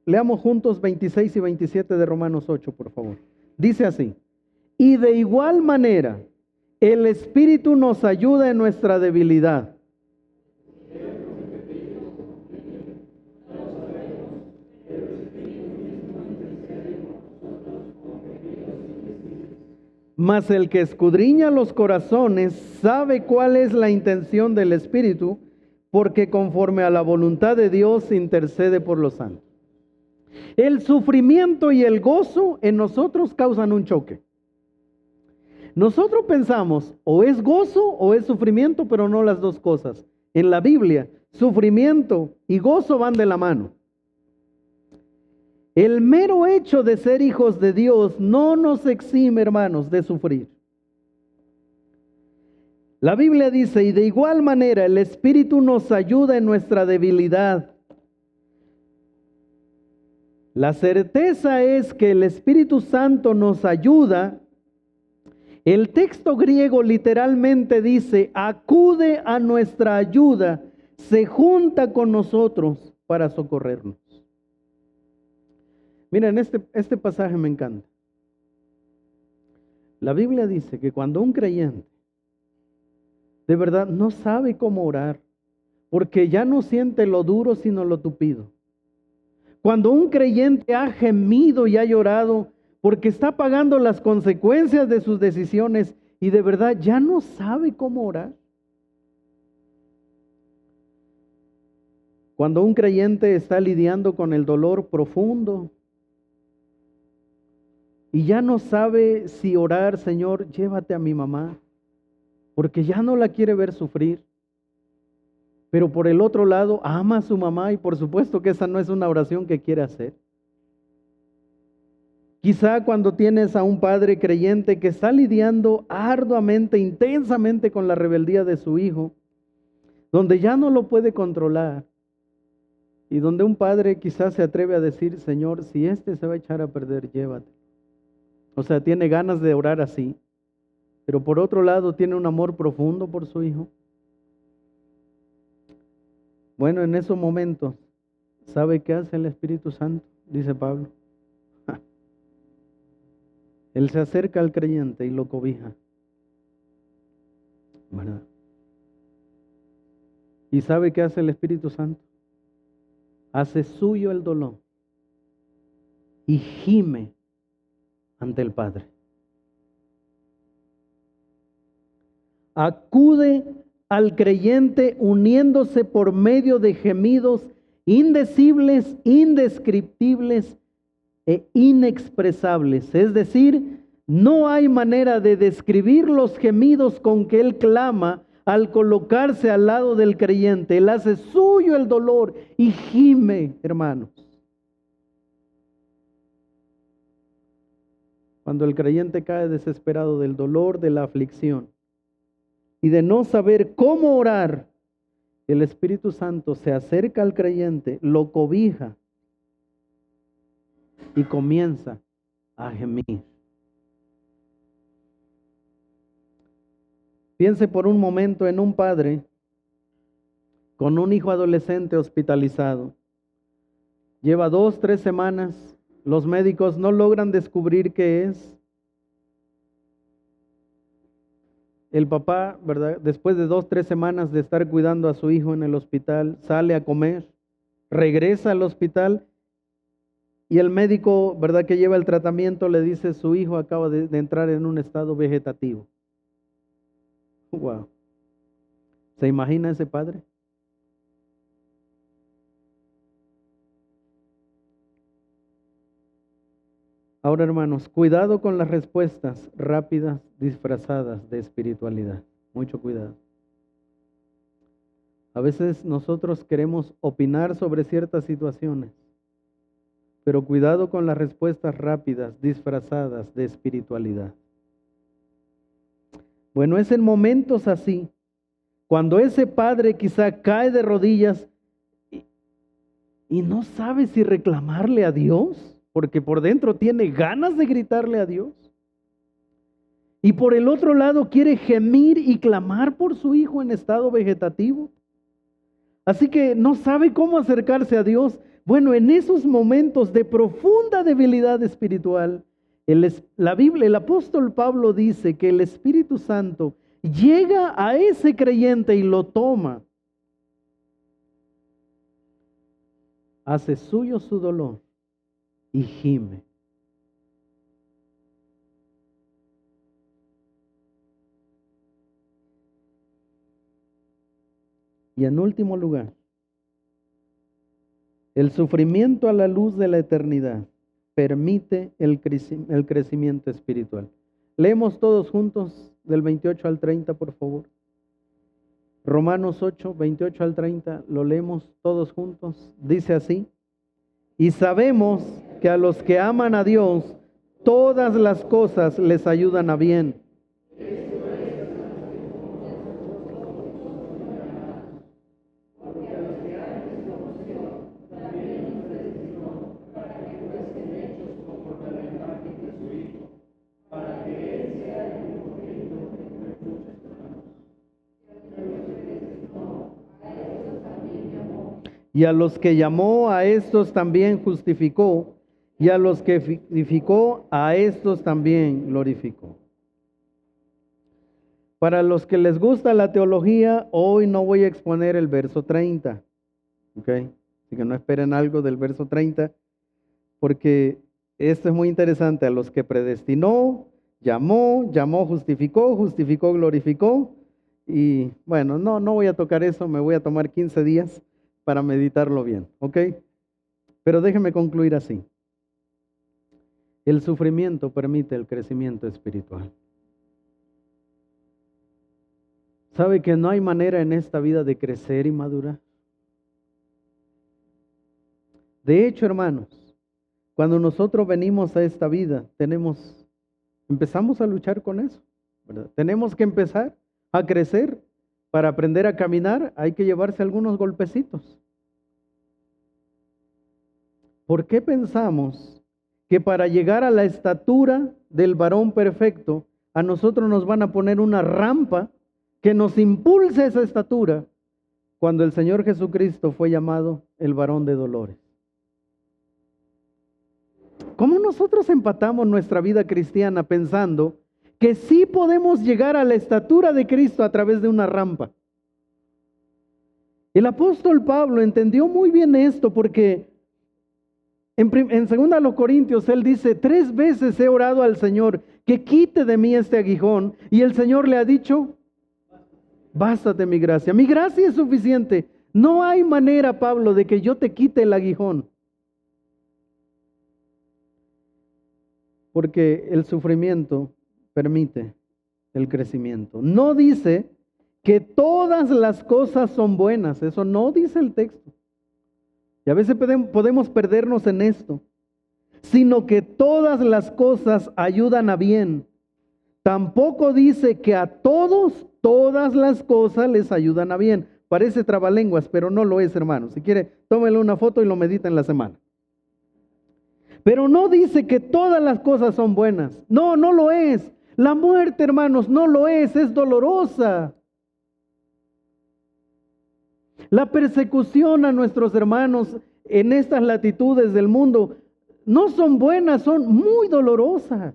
Leamos juntos 26 y 27 de Romanos 8, por favor. Dice así: y de igual manera, el Espíritu nos ayuda en nuestra debilidad. Mas el que escudriña los corazones sabe cuál es la intención del Espíritu, porque conforme a la voluntad de Dios intercede por los santos. El sufrimiento y el gozo en nosotros causan un choque. Nosotros pensamos o es gozo o es sufrimiento, pero no las dos cosas. En la Biblia, sufrimiento y gozo van de la mano. El mero hecho de ser hijos de Dios no nos exime, hermanos, de sufrir. La Biblia dice, y de igual manera el Espíritu nos ayuda en nuestra debilidad. La certeza es que el Espíritu Santo nos ayuda. El texto griego literalmente dice, acude a nuestra ayuda, se junta con nosotros para socorrernos. Miren, este pasaje me encanta. La Biblia dice que cuando un creyente de verdad no sabe cómo orar, porque ya no siente lo duro sino lo tupido. Cuando un creyente ha gemido y ha llorado porque está pagando las consecuencias de sus decisiones y de verdad ya no sabe cómo orar. Cuando un creyente está lidiando con el dolor profundo y ya no sabe si orar, Señor, llévate a mi mamá, porque ya no la quiere ver sufrir. Pero por el otro lado, ama a su mamá y por supuesto que esa no es una oración que quiere hacer. Quizá cuando tienes a un padre creyente que está lidiando arduamente, intensamente con la rebeldía de su hijo, donde ya no lo puede controlar y donde un padre quizás se atreve a decir, Señor, si este se va a echar a perder, llévate. O sea, tiene ganas de orar así, pero por otro lado tiene un amor profundo por su hijo. Bueno, en esos momentos, ¿sabe qué hace el Espíritu Santo? Dice Pablo. Él se acerca al creyente y lo cobija, ¿verdad? ¿Y sabe qué hace el Espíritu Santo? Hace suyo el dolor y gime ante el Padre. Acude al creyente uniéndose por medio de gemidos indecibles, indescriptibles e inexpresables. Es decir, no hay manera de describir los gemidos con que él clama al colocarse al lado del creyente. Él hace suyo el dolor y gime, hermanos. Cuando el creyente cae desesperado del dolor, de la aflicción y de no saber cómo orar, el Espíritu Santo se acerca al creyente, lo cobija y comienza a gemir. Piense por un momento en un padre con un hijo adolescente hospitalizado. Lleva 2, 3 semanas, los médicos no logran descubrir qué es. El papá, ¿verdad? Después de 2, 3 semanas de estar cuidando a su hijo en el hospital, sale a comer, regresa al hospital y el médico, ¿verdad? Que lleva el tratamiento le dice, su hijo acaba de entrar en un estado vegetativo. Wow. ¿Se imagina ese padre? Ahora, hermanos, cuidado con las respuestas rápidas disfrazadas de espiritualidad. Mucho cuidado. A veces nosotros queremos opinar sobre ciertas situaciones, pero cuidado con las respuestas rápidas disfrazadas de espiritualidad. Bueno, es en momentos así, cuando ese padre quizá cae de rodillas y no sabe si reclamarle a Dios, porque por dentro tiene ganas de gritarle a Dios. Y por el otro lado quiere gemir y clamar por su hijo en estado vegetativo. Así que no sabe cómo acercarse a Dios. Bueno, en esos momentos de profunda debilidad espiritual, la Biblia, el apóstol Pablo dice que el Espíritu Santo llega a ese creyente y lo toma. Hace suyo su dolor y gime. Y en último lugar, El sufrimiento a la luz de la eternidad permite el crecimiento espiritual. Leemos todos juntos del 28 al 30, por favor. Romanos 8, 28 al 30, lo leemos todos juntos. Dice así: y sabemos que a los que aman a Dios, todas las cosas les ayudan a bien. Y a los que llamó, a estos también justificó, y a los que vivificó, a estos también glorificó. Para los que les gusta la teología, hoy no voy a exponer el verso 30. ¿Ok? Así que no esperen algo del verso 30, porque esto es muy interesante. A los que predestinó, llamó, justificó, glorificó. Y bueno, no voy a tocar eso, me voy a tomar 15 días para meditarlo bien, ¿ok? Pero déjeme concluir así. El sufrimiento permite el crecimiento espiritual. ¿Sabe que no hay manera en esta vida de crecer y madurar? De hecho, hermanos, cuando nosotros venimos a esta vida, empezamos a luchar con eso, ¿verdad? Tenemos que empezar a crecer. Para aprender a caminar hay que llevarse algunos golpecitos. ¿Por qué pensamos que para llegar a la estatura del varón perfecto, a nosotros nos van a poner una rampa que nos impulse a esa estatura, cuando el Señor Jesucristo fue llamado el varón de dolores? ¿Cómo nosotros empatamos nuestra vida cristiana pensando que sí podemos llegar a la estatura de Cristo a través de una rampa? El apóstol Pablo entendió muy bien esto, porque en 2 Corintios él dice: 3 veces he orado al Señor que quite de mí este aguijón, y el Señor le ha dicho: bástate mi gracia es suficiente. No hay manera, Pablo, de que yo te quite el aguijón. Porque el sufrimiento permite el crecimiento. No dice que todas las cosas son buenas, eso no dice el texto. Y a veces podemos perdernos en esto, sino que todas las cosas ayudan a bien. Tampoco dice que a todos, todas las cosas les ayudan a bien. Parece trabalenguas, pero no lo es, hermano. Si quiere, tómele una foto y lo medita en la semana. Pero no dice que todas las cosas son buenas. No lo es. La muerte, hermanos, no lo es dolorosa. La persecución a nuestros hermanos en estas latitudes del mundo no son buenas, son muy dolorosas.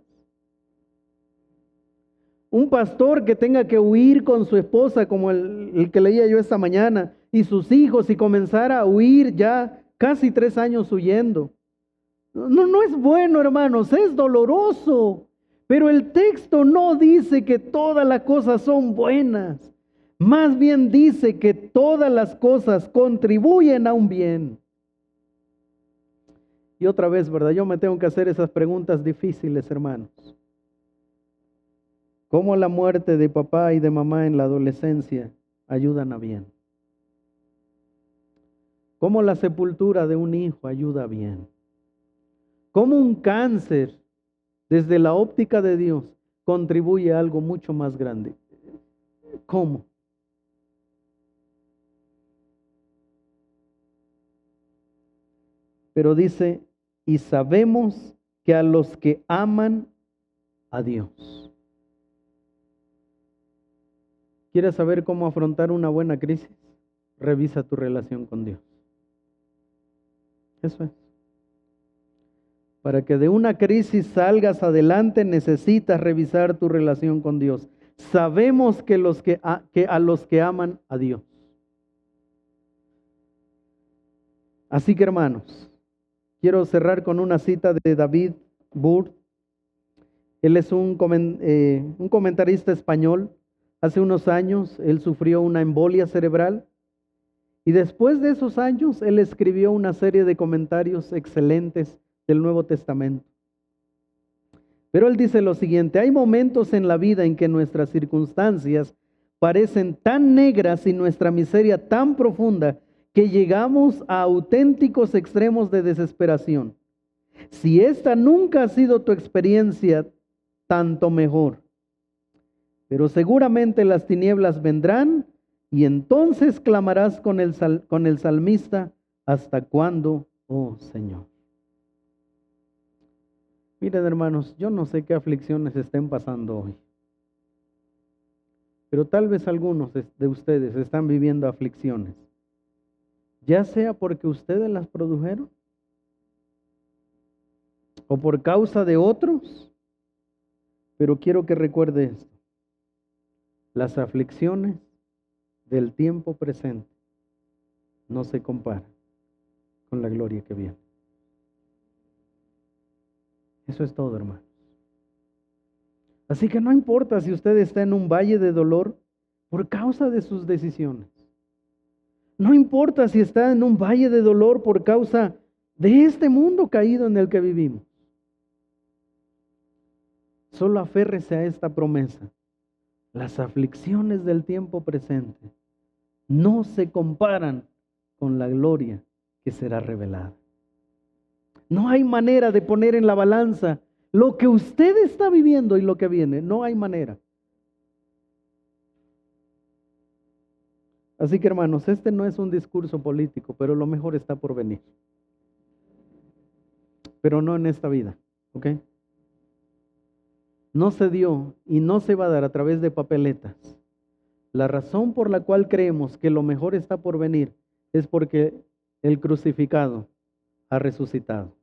Un pastor que tenga que huir con su esposa, como el que leía yo esta mañana, y sus hijos, y comenzar a huir ya casi 3 años huyendo. No es bueno, hermanos, es doloroso. Pero el texto no dice que todas las cosas son buenas. Más bien dice que todas las cosas contribuyen a un bien. Y otra vez, ¿verdad? Yo me tengo que hacer esas preguntas difíciles, hermanos. ¿Cómo la muerte de papá y de mamá en la adolescencia ayudan a bien? ¿Cómo la sepultura de un hijo ayuda a bien? ¿Cómo un cáncer, desde la óptica de Dios, contribuye a algo mucho más grande? ¿Cómo? Pero dice: y sabemos que a los que aman a Dios. ¿Quieres saber cómo afrontar una buena crisis? Revisa tu relación con Dios. Eso es. Para que de una crisis salgas adelante, necesitas revisar tu relación con Dios. Sabemos que a los que aman a Dios. Así que, hermanos, quiero cerrar con una cita de David Burr. Él es un comentarista español. Hace unos años él sufrió una embolia cerebral Y después de esos años, él escribió una serie de comentarios excelentes del Nuevo Testamento. Pero él dice lo siguiente: hay momentos en la vida en que nuestras circunstancias parecen tan negras y nuestra miseria tan profunda que llegamos a auténticos extremos de desesperación. Si esta nunca ha sido tu experiencia, tanto mejor. Pero seguramente las tinieblas vendrán y entonces clamarás con el salmista: ¿hasta cuándo, oh Señor? Miren, hermanos, yo no sé qué aflicciones estén pasando hoy, pero tal vez algunos de ustedes están viviendo aflicciones, ya sea porque ustedes las produjeron o por causa de otros. Pero quiero que recuerde esto: las aflicciones del tiempo presente no se comparan con la gloria que viene. Eso es todo, hermanos. Así que no importa si usted está en un valle de dolor por causa de sus decisiones. No importa si está en un valle de dolor por causa de este mundo caído en el que vivimos. Solo aférrese a esta promesa: las aflicciones del tiempo presente no se comparan con la gloria que será revelada. No hay manera de poner en la balanza lo que usted está viviendo y lo que viene. No hay manera. Así que, hermanos, este no es un discurso político, pero lo mejor está por venir. Pero no en esta vida, ¿ok? No se dio y no se va a dar a través de papeletas. La razón por la cual creemos que lo mejor está por venir es porque el crucificado ha resucitado.